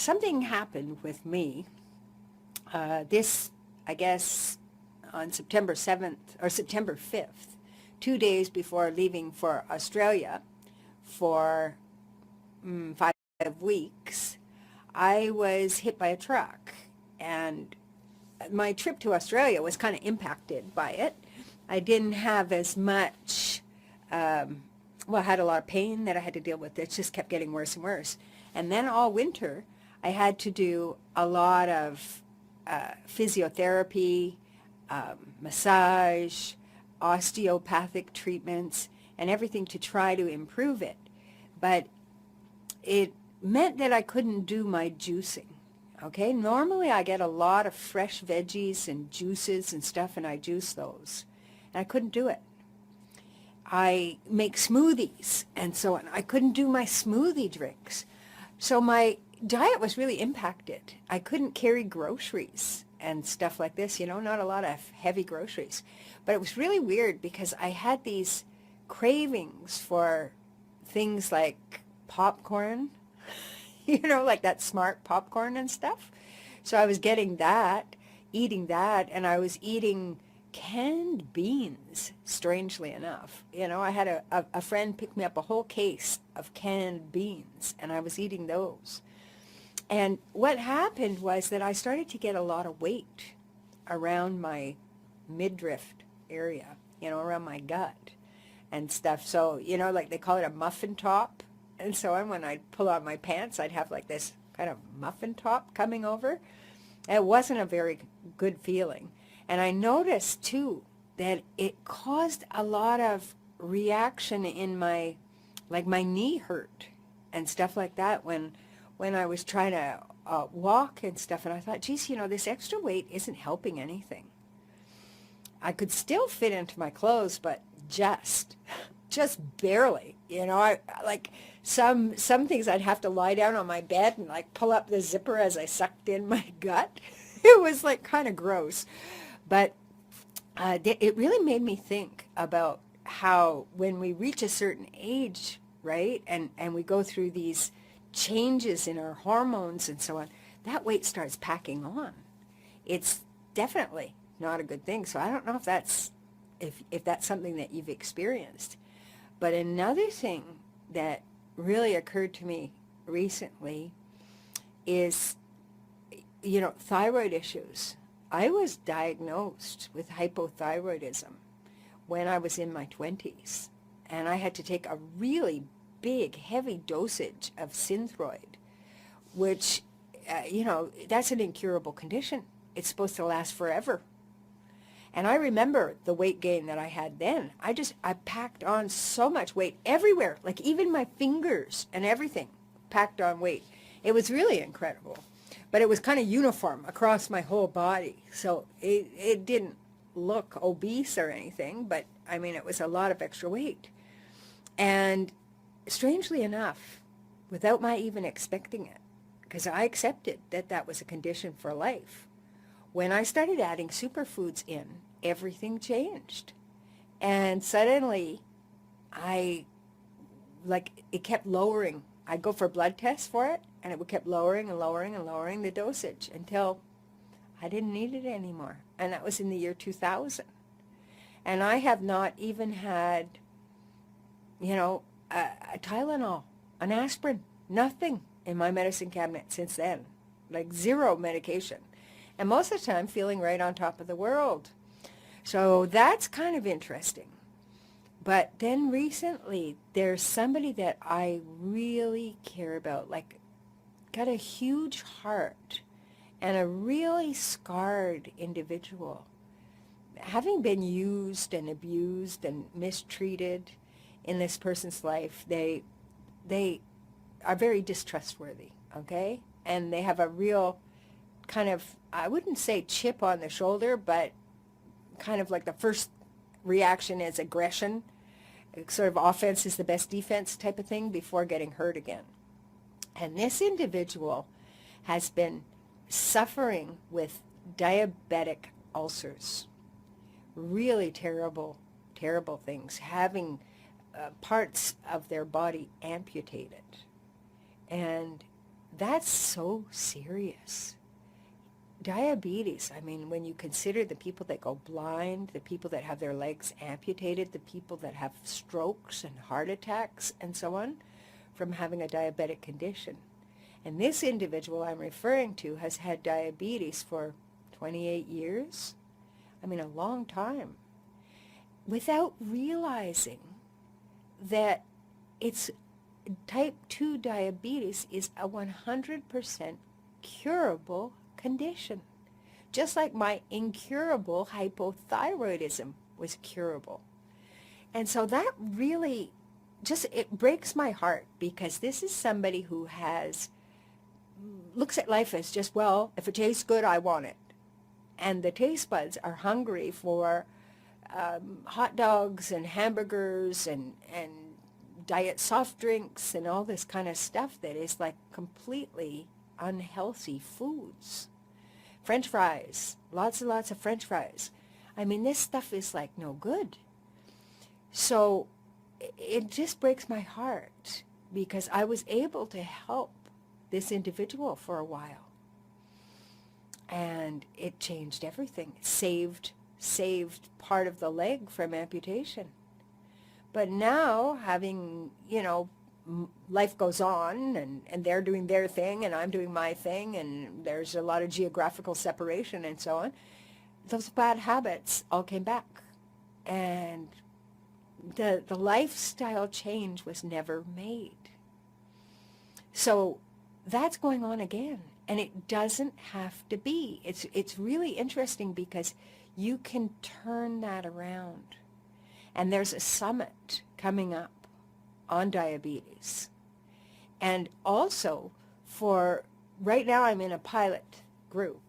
something happened with me. I guess, on September 7th or September 5th, 2 days before leaving for Australia for 5 weeks, I was hit by a truck. And my trip to Australia was kind of impacted by it. I didn't have as much, I had a lot of pain that I had to deal with. It just kept getting worse and worse. And then all winter, I had to do a lot of physiotherapy, massage, osteopathic treatments, and everything to try to improve it. But it meant that I couldn't do my juicing. Okay, normally I get a lot of fresh veggies and juices and stuff, and I juice those. And I couldn't do it. I make smoothies and so on. I couldn't do my smoothie drinks. So my diet was really impacted. I couldn't carry groceries and stuff like this, not a lot of heavy groceries. But it was really weird because I had these cravings for things like popcorn, like that smart popcorn and stuff. So I was getting that, eating that, and I was eating canned beans, strangely enough. I had a friend pick me up a whole case of canned beans, and I was eating those. And what happened was that I started to get a lot of weight around my midriff area, around my gut and stuff. So, like they call it a muffin top. And so when I'd pull on my pants, I'd have like this kind of muffin top coming over. It wasn't a very good feeling. And I noticed, too, that it caused a lot of reaction in my knee hurt and stuff like that when I was trying to walk and stuff. And I thought, geez, this extra weight isn't helping anything. I could still fit into my clothes, but just barely. I like some things I'd have to lie down on my bed and like pull up the zipper as I sucked in my gut. It was like kind of gross. But it really made me think about how when we reach a certain age, right, and we go through these changes in our hormones and so on, that weight starts packing on. It's definitely not a good thing. So I don't know if that's something that you've experienced. But another thing that really occurred to me recently is, thyroid issues. I was diagnosed with hypothyroidism when I was in my 20s, and I had to take a really big, heavy dosage of Synthroid, which, that's an incurable condition. It's supposed to last forever. And I remember the weight gain that I had then. I packed on so much weight everywhere, like even my fingers and everything packed on weight. It was really incredible. But it was kind of uniform across my whole body. So it didn't look obese or anything, but I mean, it was a lot of extra weight. And strangely enough, without my even expecting it, because I accepted that that was a condition for life, when I started adding superfoods in, everything changed. And suddenly, it kept lowering. I'd go for blood tests for it, and it would kept lowering and lowering and lowering the dosage until I didn't need it anymore. And that was in the year 2000. And I have not even had, a Tylenol, an aspirin, nothing in my medicine cabinet since then. Like zero medication. And most of the time feeling right on top of the world. So that's kind of interesting. But then recently, there's somebody that I really care about, like got a huge heart and a really scarred individual. Having been used and abused and mistreated in this person's life, they are very distrustworthy, okay? And they have a real kind of, I wouldn't say chip on the shoulder, but kind of like the first reaction is aggression. Sort of offense is the best defense type of thing before getting hurt again. And this individual has been suffering with diabetic ulcers. Really terrible, terrible things. Having parts of their body amputated. And That's so serious. Diabetes, I mean, when you consider the people that go blind, the people that have their legs amputated, the people that have strokes and heart attacks and so on from having a diabetic condition. And this individual I'm referring to has had diabetes for 28 years. I mean, a long time, without realizing that it's type 2 diabetes is a 100% curable condition. Just like my incurable hypothyroidism was curable. And so that really just, it breaks my heart, because this is somebody who looks at life as just, well, if it tastes good, I want it. And the taste buds are hungry for hot dogs and hamburgers and diet soft drinks and all this kind of stuff that is like completely unhealthy foods. French fries, lots and lots of French fries. I mean, this stuff is like no good. So it just breaks my heart, because I was able to help this individual for a while. And it changed everything. It saved part of the leg from amputation. But now, having, life goes on, and they're doing their thing, and I'm doing my thing, and there's a lot of geographical separation and so on, those bad habits all came back. And the lifestyle change was never made. So that's going on again. And it doesn't have to be. It's really interesting, because you can turn that around. And there's a summit coming up on diabetes. And also, for right now, I'm in a pilot group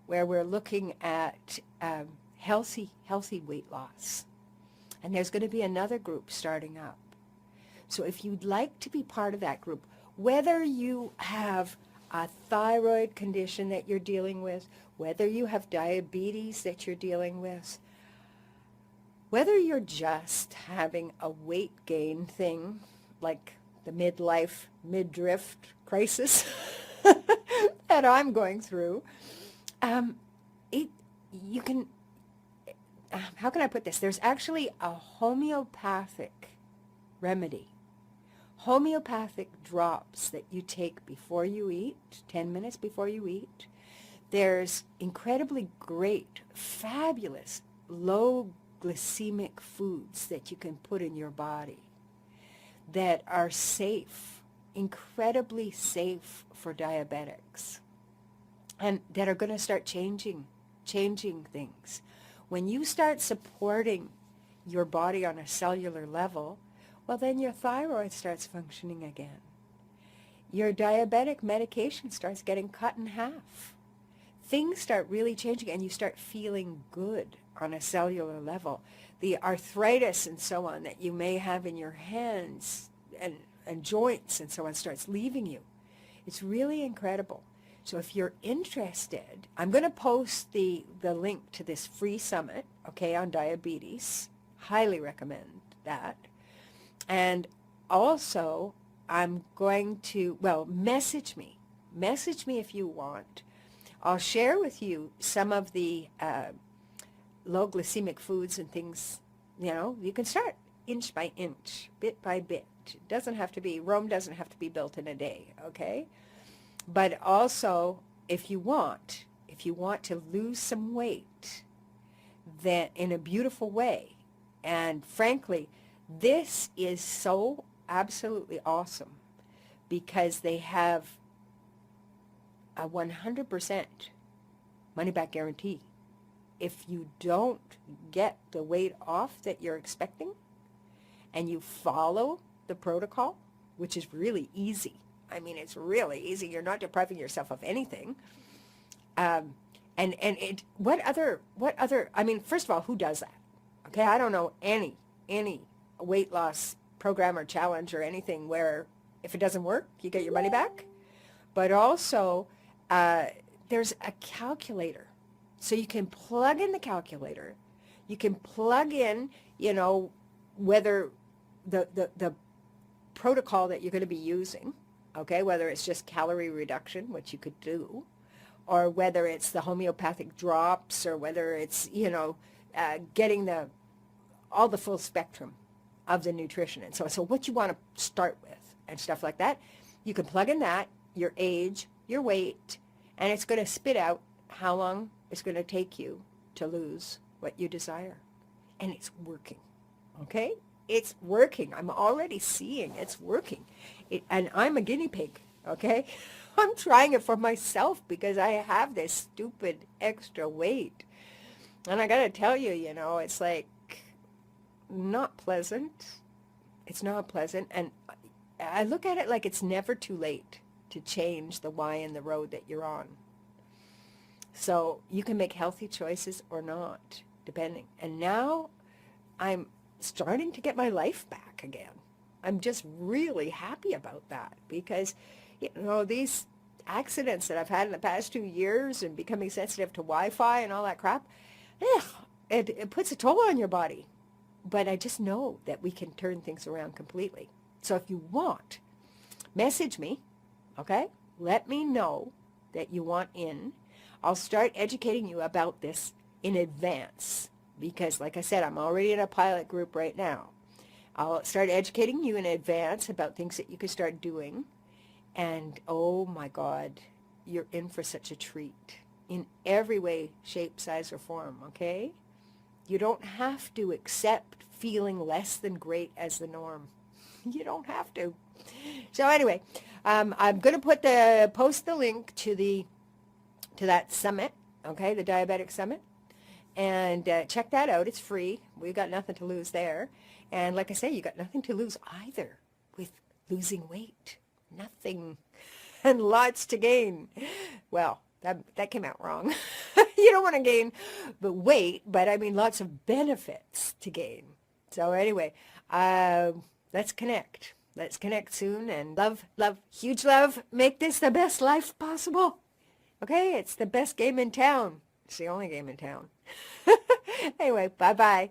where we're looking at healthy weight loss. And there's going to be another group starting up. So if you'd like to be part of that group, whether you have a thyroid condition that you're dealing with, whether you have diabetes that you're dealing with, whether you're just having a weight gain thing, like the midlife crisis that I'm going through, you can, how can I put this? There's actually a homeopathic remedy. Homeopathic drops that you take before you eat, 10 minutes before you eat. There's incredibly great, fabulous, low glycemic foods that you can put in your body that are safe, incredibly safe for diabetics, and that are going to start changing things. When you start supporting your body on a cellular level, well, then your thyroid starts functioning again. Your diabetic medication starts getting cut in half. Things start really changing, and you start feeling good on a cellular level. The arthritis and so on that you may have in your hands and joints and so on starts leaving you. It's really incredible. So if you're interested, I'm going to post the link to this free summit, okay, on diabetes. Highly recommend that. And also, I'm going to, message me. Message me if you want. I'll share with you some of the low glycemic foods and things. You can start inch by inch, bit by bit. Rome doesn't have to be built in a day, okay? But also, if you want to lose some weight, then in a beautiful way, and frankly, this is so absolutely awesome, because they have a 100% money-back guarantee. If you don't get the weight off that you're expecting, and you follow the protocol, which is really easy. I mean, it's really easy. You're not depriving yourself of anything. What other, I mean, first of all, who does that? Okay, I don't know any weight loss program or challenge or anything where if it doesn't work, you get your money back. But also, there's a calculator. So you can plug in the calculator. You can plug in, whether the protocol that you're going to be using, okay, whether it's just calorie reduction, which you could do, or whether it's the homeopathic drops, or whether it's, getting all the full spectrum of the nutrition. And so what you want to start with and stuff like that, you can plug in that, your age, your weight, and it's going to spit out how long it's going to take you to lose what you desire. And it's working, okay? It's working. I'm already seeing it's working. And I'm a guinea pig, okay? I'm trying it for myself because I have this stupid extra weight. And I got to tell you, it's like not pleasant. It's not pleasant. And I look at it like it's never too late to change the why in the road that you're on. So you can make healthy choices or not, depending. And now I'm starting to get my life back again. I'm just really happy about that because, these accidents that I've had in the past 2 years and becoming sensitive to Wi-Fi and all that crap, it puts a toll on your body. But I just know that we can turn things around completely. So if you want, message me, okay? Let me know that you want in. I'll start educating you about this in advance because, like I said, I'm already in a pilot group right now. I'll start educating you in advance about things that you can start doing. And, oh, my God, you're in for such a treat in every way, shape, size, or form, okay? You don't have to accept feeling less than great as the norm. You don't have to. So anyway, I'm going to post the link to that summit, okay, the diabetic summit, and check that out. It's free. We got nothing to lose there. And like I say, you got nothing to lose either with losing weight. Nothing. And lots to gain. Well, that came out wrong. You don't want to gain the weight, but I mean lots of benefits to gain. So anyway, let's connect. Let's connect soon, and love, huge love. Make this the best life possible. Okay, it's the best game in town. It's the only game in town. Anyway, bye-bye.